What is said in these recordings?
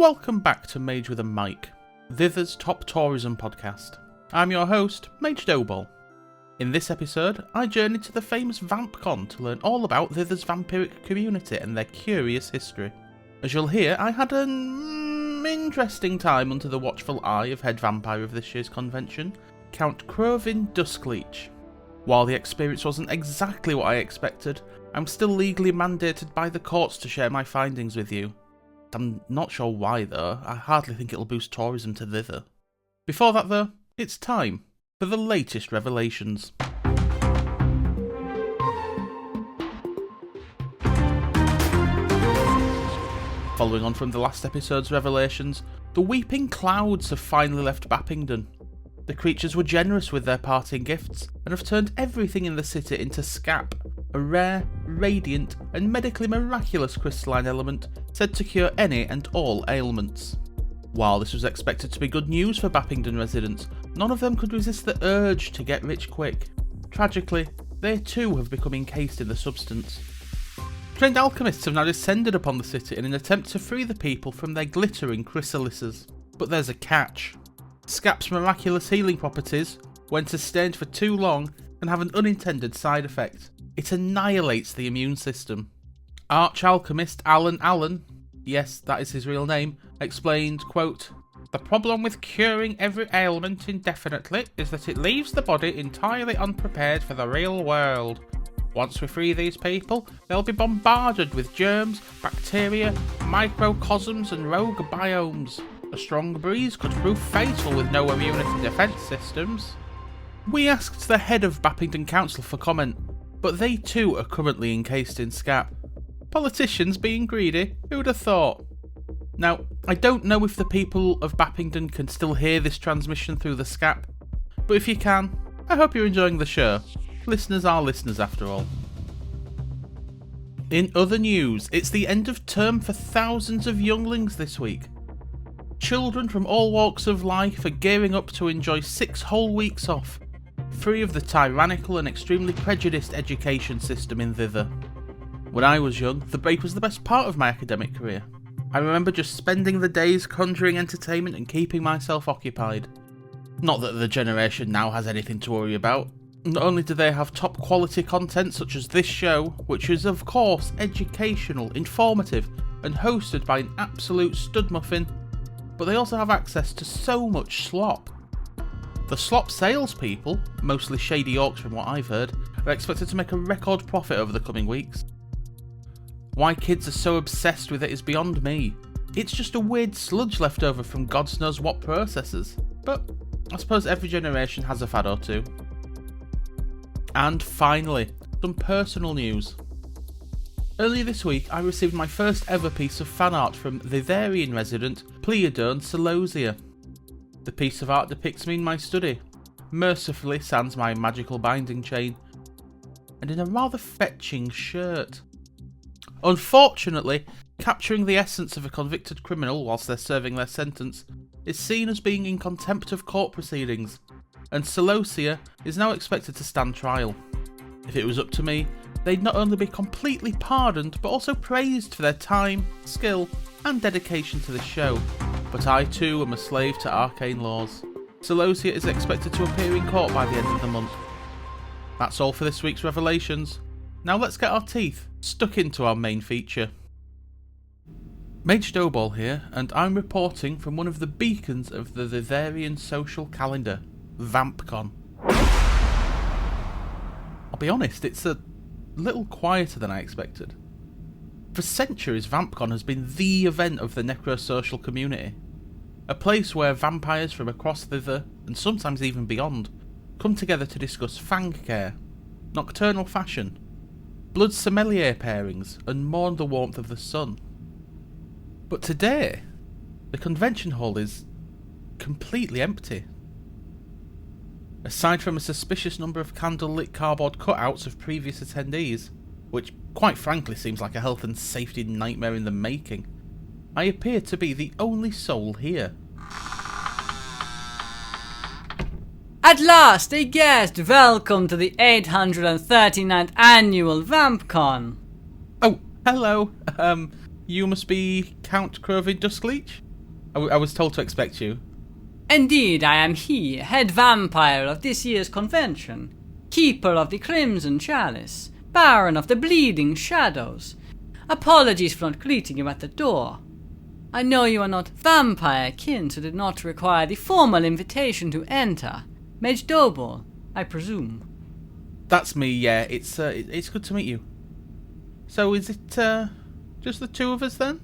Welcome back to Mage with a Mic, Thither's top tourism podcast. I'm your host, Mage Doughball. In this episode, I journeyed to the famous VampCon to learn all about Thither's vampiric community and their curious history. As you'll hear, I had an interesting time under the watchful eye of head vampire of this year's convention, Count Crovyn Duskleech. While the experience wasn't exactly what I expected, I'm still legally mandated by the courts to share my findings with you. I'm not sure why though, I hardly think it'll boost tourism to Thither. Before that though, it's time for the latest revelations. Following on from the last episode's revelations, the Weeping Clouds have finally left Bappingdon. The creatures were generous with their parting gifts and have turned everything in the city into scap, a rare, radiant and medically miraculous crystalline element said to cure any and all ailments. While this was expected to be good news for Bappingdon residents, none of them could resist the urge to get rich quick. Tragically, they too have become encased in the substance. Trained alchemists have now descended upon the city in an attempt to free the people from their glittering chrysalises. But there's a catch. Scap's miraculous healing properties, when sustained for too long, can have an unintended side effect. It annihilates the immune system. Arch-alchemist Alan Allen, yes, that is his real name, explained, quote, "The problem with curing every ailment indefinitely is that it leaves the body entirely unprepared for the real world. Once we free these people, they'll be bombarded with germs, bacteria, microcosms and rogue biomes. A strong breeze could prove fatal with no immunity defence systems." We asked the head of Bappingdon Council for comment, but they too are currently encased in scap. Politicians being greedy, who'd have thought? Now, I don't know if the people of Bappingdon can still hear this transmission through the scap, but if you can, I hope you're enjoying the show. Listeners are listeners after all. In other news, it's the end of term for thousands of younglings this week. Children from all walks of life are gearing up to enjoy 6 whole weeks off, free of the tyrannical and extremely prejudiced education system in Thither. When I was young, the break was the best part of my academic career. I remember just spending the days conjuring entertainment and keeping myself occupied. Not that the generation now has anything to worry about. Not only do they have top quality content such as this show, which is of course educational, informative, and hosted by an absolute stud muffin, but they also have access to so much slop. The slop salespeople, mostly shady orcs from what I've heard, are expected to make a record profit over the coming weeks. Why kids are so obsessed with it is beyond me. It's just a weird sludge left over from God knows what processes, but I suppose every generation has a fad or two. And finally, some personal news. Earlier this week, I received my first ever piece of fan art from Thitherian resident Pleiadone Celosia. The piece of art depicts me in my study, mercifully sans my magical binding chain, and in a rather fetching shirt. Unfortunately, capturing the essence of a convicted criminal whilst they're serving their sentence is seen as being in contempt of court proceedings, and Celosia is now expected to stand trial. If it was up to me, they'd not only be completely pardoned, but also praised for their time, skill, and dedication to the show. But I too am a slave to arcane laws. Celosia is expected to appear in court by the end of the month. That's all for this week's revelations. Now let's get our teeth stuck into our main feature. Mage Doughball here, and I'm reporting from one of the beacons of the Thitherian social calendar, VampCon. I'll be honest, it's a little quieter than I expected. For centuries, VampCon has been the event of the necrosocial community. A place where vampires from across Thither, and sometimes even beyond, come together to discuss fang care, nocturnal fashion, blood sommelier pairings, and mourn the warmth of the sun. But today, the convention hall is completely empty. Aside from a suspicious number of candlelit cardboard cutouts of previous attendees, which quite frankly seems like a health and safety nightmare in the making, I appear to be the only soul here. At last, a guest! Welcome to the 839th annual VampCon! Oh, hello. You must be Count Crovyn Duskleech? I was told to expect you. Indeed, I am he, head vampire of this year's convention, keeper of the Crimson Chalice, baron of the Bleeding Shadows. Apologies for not greeting you at the door. I know you are not vampire kin, so did not require the formal invitation to enter. Mage Doughball, I presume. That's me, yeah. It's good to meet you. So is it just the two of us then?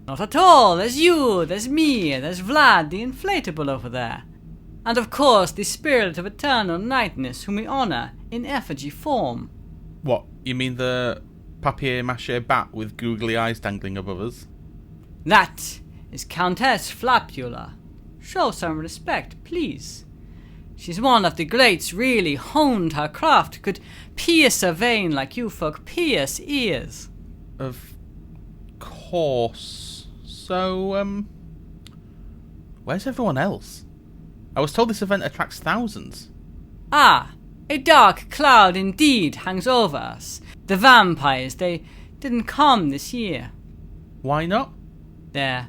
Not at all. There's you, there's me, there's Vlad the inflatable over there. And of course the spirit of eternal nightness whom we honour in effigy form. What, you mean the papier-mâché bat with googly eyes dangling above us? That is Countess Flapula. Show some respect, please. She's one of the greats, really honed her craft, could pierce a vein like you folk pierce ears. Of course. So, where's everyone else? I was told this event attracts thousands. Ah, a dark cloud indeed hangs over us. The vampires, they didn't come this year. Why not? They're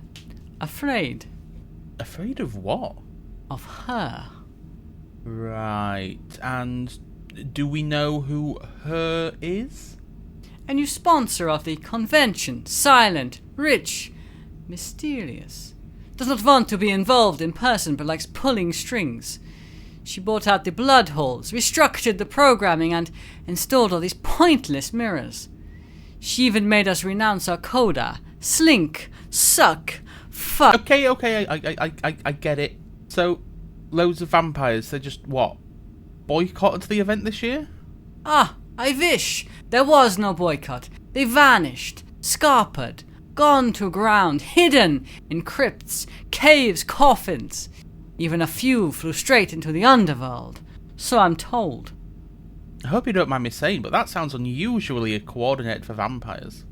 afraid. Afraid of what? Of her. Right, and do we know who her is? A new sponsor of the convention, silent, rich, mysterious. Does not want to be involved in person but likes pulling strings. She bought out the blood holes, restructured the programming and installed all these pointless mirrors. She even made us renounce our coda. Slink, suck, fuck. Okay, I get it. So, loads of vampires, they just, what, boycotted the event this year? Ah, I wish. There was no boycott. They vanished, scarpered, gone to ground, hidden in crypts, caves, coffins. Even a few flew straight into the underworld. So I'm told. I hope you don't mind me saying, but that sounds unusually coordinated for vampires.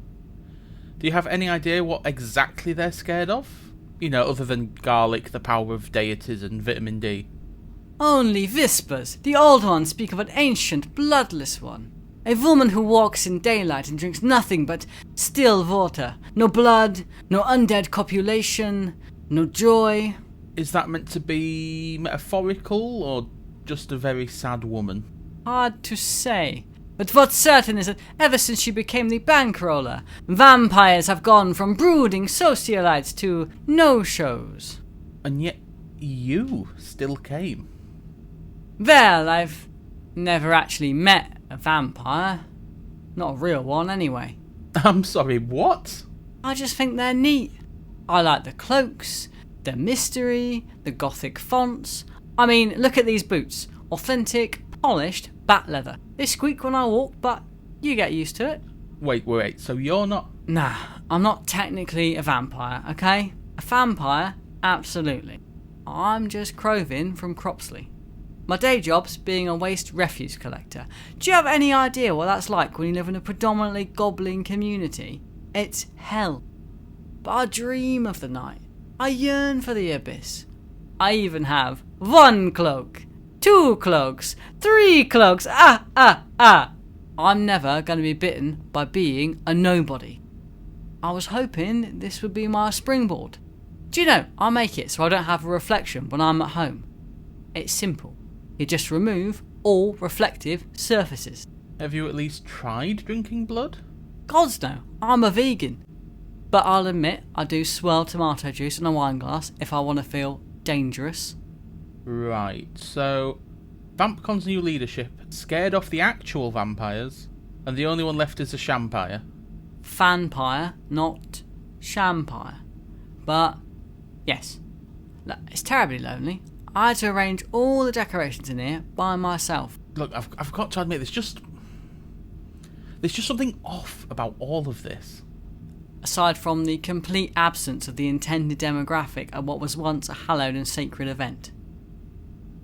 Do you have any idea what exactly they're scared of? You know, other than garlic, the power of deities, and vitamin D. Only whispers. The old ones speak of an ancient, bloodless one. A woman who walks in daylight and drinks nothing but still water. No blood, no undead copulation, no joy. Is that meant to be metaphorical, or just a very sad woman? Hard to say. But what's certain is that ever since she became the bankroller, vampires have gone from brooding socialites to no-shows. And yet, you still came. Well, I've never actually met a vampire. Not a real one, anyway. I'm sorry, what? I just think they're neat. I like the cloaks, the mystery, the gothic fonts. I mean, look at these boots. Authentic, polished bat leather. They squeak when I walk, but you get used to it. Wait, so you're not... Nah, I'm not technically a vampire, okay? A vampire, absolutely. I'm just Crovyn from Cropsley. My day job's being a waste refuse collector. Do you have any idea what that's like when you live in a predominantly goblin community? It's hell. But I dream of the night. I yearn for the abyss. I even have 1 cloak, 2 cloaks, 3 cloaks. I'm never going to be bitten by being a nobody. I was hoping this would be my springboard. Do you know, I'll make it so I don't have a reflection when I'm at home. It's simple. You just remove all reflective surfaces. Have you at least tried drinking blood? Gods no, I'm a vegan. But I'll admit I do swirl tomato juice in a wine glass if I want to feel dangerous. Right, so VampCon's new leadership scared off the actual vampires, and the only one left is a shampire. Fanpire, not shampire. But, yes. Look, it's terribly lonely. I had to arrange all the decorations in here by myself. Look, I've got to admit, there's just something off about all of this. Aside from the complete absence of the intended demographic at what was once a hallowed and sacred event.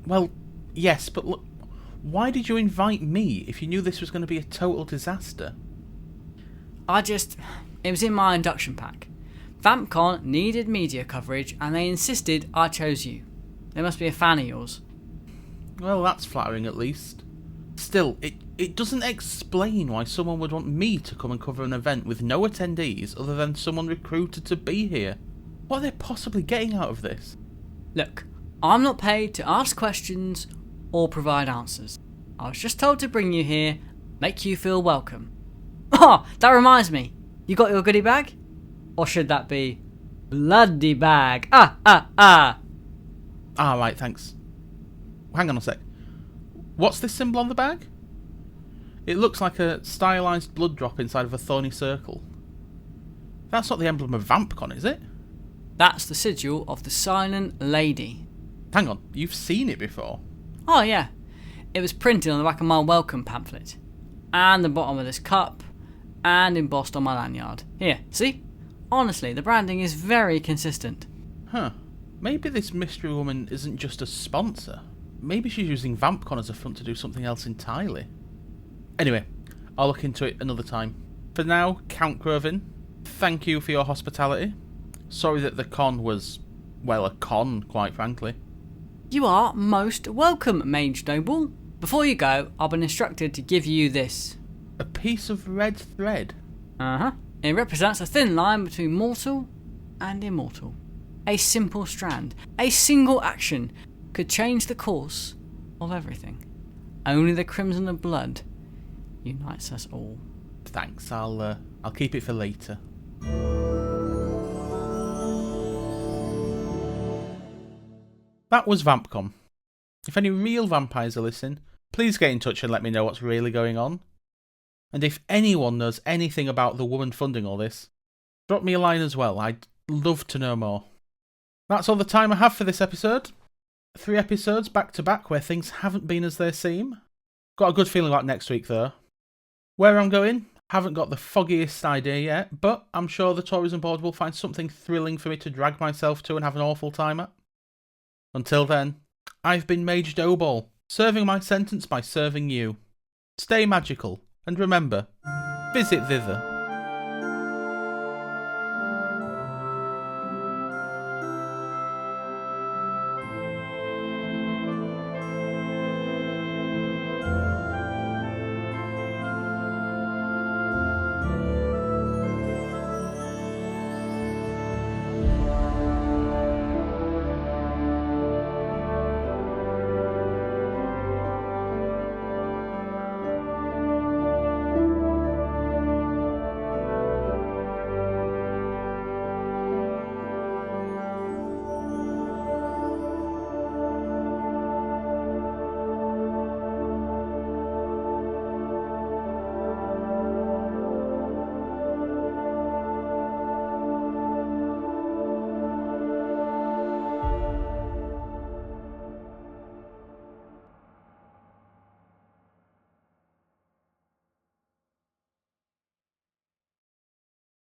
Well, yes, but look, why did you invite me if you knew this was going to be a total disaster? It was in my induction pack. VampCon needed media coverage and they insisted I chose you. They must be a fan of yours. Well, that's flattering at least. Still, it doesn't explain why someone would want me to come and cover an event with no attendees other than someone recruited to be here. What are they possibly getting out of this? Look, I'm not paid to ask questions or provide answers. I was just told to bring you here, make you feel welcome. Oh, that reminds me. You got your goodie bag? Or should that be bloody bag? Ah, right, thanks. Hang on a sec. What's this symbol on the bag? It looks like a stylised blood drop inside of a thorny circle. That's not the emblem of VampCon, is it? That's the sigil of the Silent Lady. Hang on, you've seen it before? Oh yeah, it was printed on the back of my welcome pamphlet, and the bottom of this cup, and embossed on my lanyard. Here, see? Honestly, the branding is very consistent. Huh. Maybe this mystery woman isn't just a sponsor. Maybe she's using VampCon as a front to do something else entirely. Anyway, I'll look into it another time. For now, Count Crovyn, thank you for your hospitality. Sorry that the con was, well, a con, quite frankly. You are most welcome, Mage Doughball. Before you go, I've been instructed to give you this. A piece of red thread? Uh-huh. It represents a thin line between mortal and immortal. A simple strand, a single action, could change the course of everything. Only the crimson of blood unites us all. Thanks, I'll keep it for later. That was VampCon. If any real vampires are listening, please get in touch and let me know what's really going on. And if anyone knows anything about the woman funding all this, drop me a line as well. I'd love to know more. That's all the time I have for this episode. 3 episodes back to back where things haven't been as they seem. Got a good feeling about next week though. Where I'm going, haven't got the foggiest idea yet, but I'm sure the tourism board will find something thrilling for me to drag myself to and have an awful time at. Until then, I've been Mage Doughball, serving my sentence by serving you. Stay magical, and remember, visit thither.